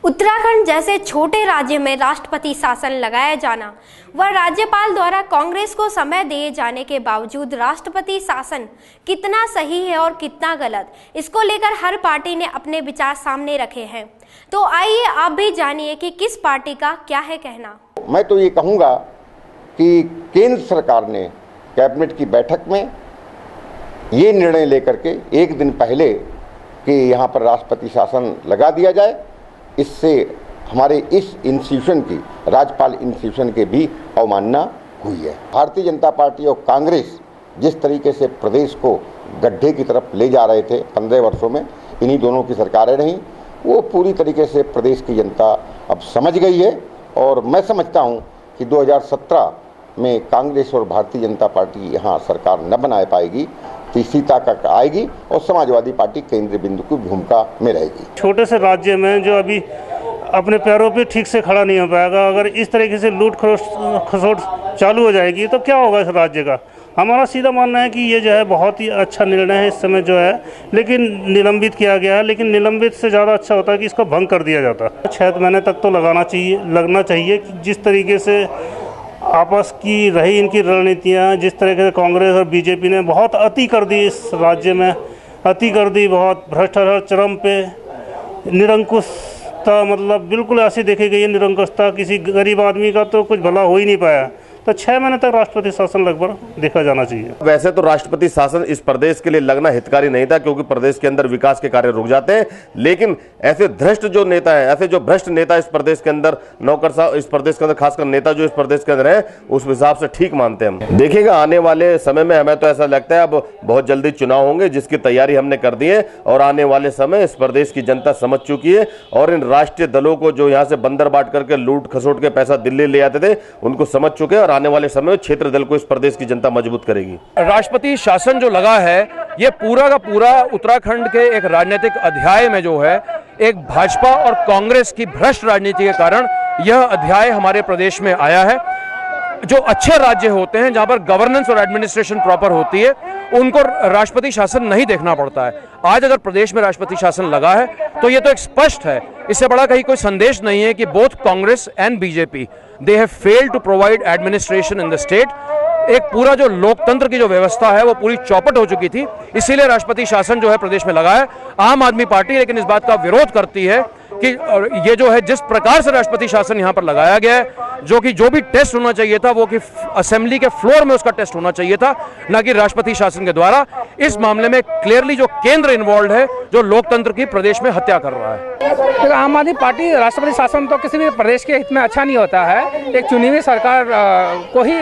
उत्तराखंड जैसे छोटे राज्य में राष्ट्रपति शासन लगाया जाना व राज्यपाल द्वारा कांग्रेस को समय दिए जाने के बावजूद राष्ट्रपति शासन कितना सही है और कितना गलत, इसको लेकर हर पार्टी ने अपने विचार सामने रखे हैं। तो आइए आप भी जानिए कि किस पार्टी का क्या है कहना। मैं तो ये कहूँगा कि केंद्र सरकार ने कैबिनेट की बैठक में ये निर्णय लेकर के एक दिन पहले कि यहाँ पर राष्ट्रपति शासन लगा दिया जाए, इससे हमारे इस इंस्टीट्यूशन की, राज्यपाल इंस्टीट्यूशन के भी अवमानना हुई है। भारतीय जनता पार्टी और कांग्रेस जिस तरीके से प्रदेश को गड्ढे की तरफ ले जा रहे थे 15 वर्षों में, इन्हीं दोनों की सरकारें रहीं, वो पूरी तरीके से प्रदेश की जनता अब समझ गई है। और मैं समझता हूँ कि 2017 में कांग्रेस और भारतीय जनता पार्टी यहाँ सरकार न बना पाएगी, तीसरी तक आएगी और समाजवादी पार्टी केंद्रीय बिंदु की भूमिका में रहेगी। छोटे से राज्य में जो अभी अपने पैरों पे ठीक से खड़ा नहीं हो पाएगा, अगर इस तरीके से लूट खसोट चालू हो जाएगी तो क्या होगा इस राज्य का। हमारा सीधा मानना है कि ये जो है बहुत ही अच्छा निर्णय है इस समय जो है, लेकिन निलंबित किया गया है। लेकिन निलंबित से ज़्यादा अच्छा होता है कि इसको भंग कर दिया जाता। 6 महीने तक तो लगना चाहिए कि जिस तरीके से आपस की रही इनकी रणनीतियाँ, जिस तरीके से कांग्रेस और बीजेपी ने बहुत अति कर दी, इस राज्य में अति कर दी, बहुत भ्रष्टाचार चरम पे, निरंकुशता मतलब बिल्कुल ऐसी देखी गई है निरंकुशता, किसी गरीब आदमी का तो कुछ भला हो ही नहीं पाया। तो 6 महीने तक राष्ट्रपति शासन लगभग देखा जाना चाहिए। वैसे तो राष्ट्रपति शासन इस प्रदेश के लिए लगना हितकारी नहीं था, क्योंकि प्रदेश के अंदर विकास के कार्य रुक जाते हैं। लेकिन ऐसे भ्रष्ट जो नेता है, ऐसे जो भ्रष्ट नेता इस प्रदेश के अंदर, नौकरशाह इस प्रदेश के अंदर, खासकर नेता जो इस प्रदेश के अंदर है, उस हिसाब से ठीक मानते हैं हम। देखिएगा आने वाले समय में, हमें तो ऐसा लगता है अब बहुत जल्दी चुनाव होंगे, जिसकी तैयारी हमने कर दी है। और आने वाले समय इस प्रदेश की जनता समझ चुकी है, और इन राष्ट्रीय दलों को जो यहाँ से बंदर बांट करके लूट खसोट के पैसा दिल्ली ले आते थे, उनको समझ चुके हैं। और आने वाले समय में क्षेत्र दल को इस प्रदेश की जनता मजबूत करेगी। राष्ट्रपति शासन जो लगा है, ये पूरा का पूरा उत्तराखंड के एक राजनीतिक अध्याय में जो है, एक भाजपा और कांग्रेस की भ्रष्ट राजनीति के कारण यह अध्याय हमारे प्रदेश में आया है। जो अच्छे राज्य होते हैं, जहां पर गवर्नेंस और एडमिनिस्ट्रेशन प्रॉपर होती है, उनको राष्ट्रपति शासन नहीं देखना पड़ता है। आज अगर प्रदेश में राष्ट्रपति शासन लगा है तो ये तो एक स्पष्ट है, इससे बड़ा कहीं कोई संदेश नहीं है कि both Congress and BJP they have failed to provide administration in the state. एक पूरा जो लोकतंत्र की जो व्यवस्था है वो पूरी चौपट हो चुकी थी, इसीलिए राष्ट्रपति शासन जो है प्रदेश में लगा है। आम आदमी पार्टी लेकिन इस बात का विरोध करती है कि ये जो है, जिस प्रकार से राष्ट्रपति शासन यहाँ पर लगाया गया है, जो भी टेस्ट होना चाहिए था वो कि असेंबली के फ्लोर में उसका टेस्ट होना चाहिए था, न कि राष्ट्रपति शासन के द्वारा। इस मामले में क्लियरली जो केंद्र इन्वॉल्व है, जो लोकतंत्र की प्रदेश में हत्या कर रहा है। तो आम आदमी पार्टी, राष्ट्रपति शासन तो किसी भी प्रदेश के हित में अच्छा नहीं होता है। एक चुनी हुई सरकार को ही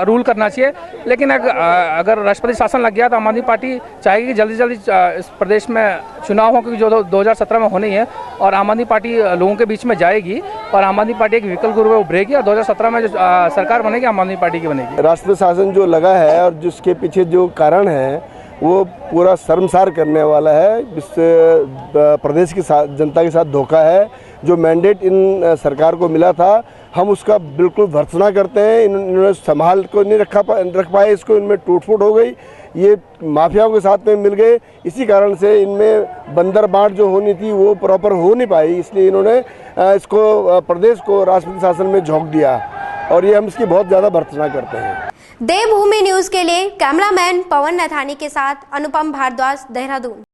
रूल करना चाहिए। लेकिन अगर राष्ट्रपति शासन लग गया तो आम आदमी पार्टी चाहेगी कि जल्दी जल्दी इस प्रदेश में चुनाव हो, क्योंकि जो 2017 में होनी है, और आम आदमी पार्टी लोगों के बीच में जाएगी, और आम आदमी पार्टी एक विकल्प के रूप में उभरेगी, और 2017 में जो सरकार बनेगी आम आदमी पार्टी की बनेगी। राष्ट्रपति शासन जो लगा है और जिसके पीछे जो कारण है वो पूरा शर्मसार करने वाला है। इससे प्रदेश की जनता के साथ धोखा है। जो मैंडेट इन सरकार को मिला था, हम उसका बिल्कुल भर्त्सना करते हैं। इन्होंने संभाल को नहीं रख पाए, इसको इनमें टूट फूट हो गई, ये माफियाओं के साथ में मिल गए। इसी कारण से इनमें बंदर बांट जो होनी थी वो प्रॉपर हो नहीं पाई, इसलिए इन्होंने इसको प्रदेश को राष्ट्रपति शासन में झोंक दिया, और ये हम इसकी बहुत ज़्यादा भर्त्सना करते हैं। देवभूमि न्यूज के लिए कैमरामैन पवन नथानी के साथ अनुपम भारद्वाज, देहरादून।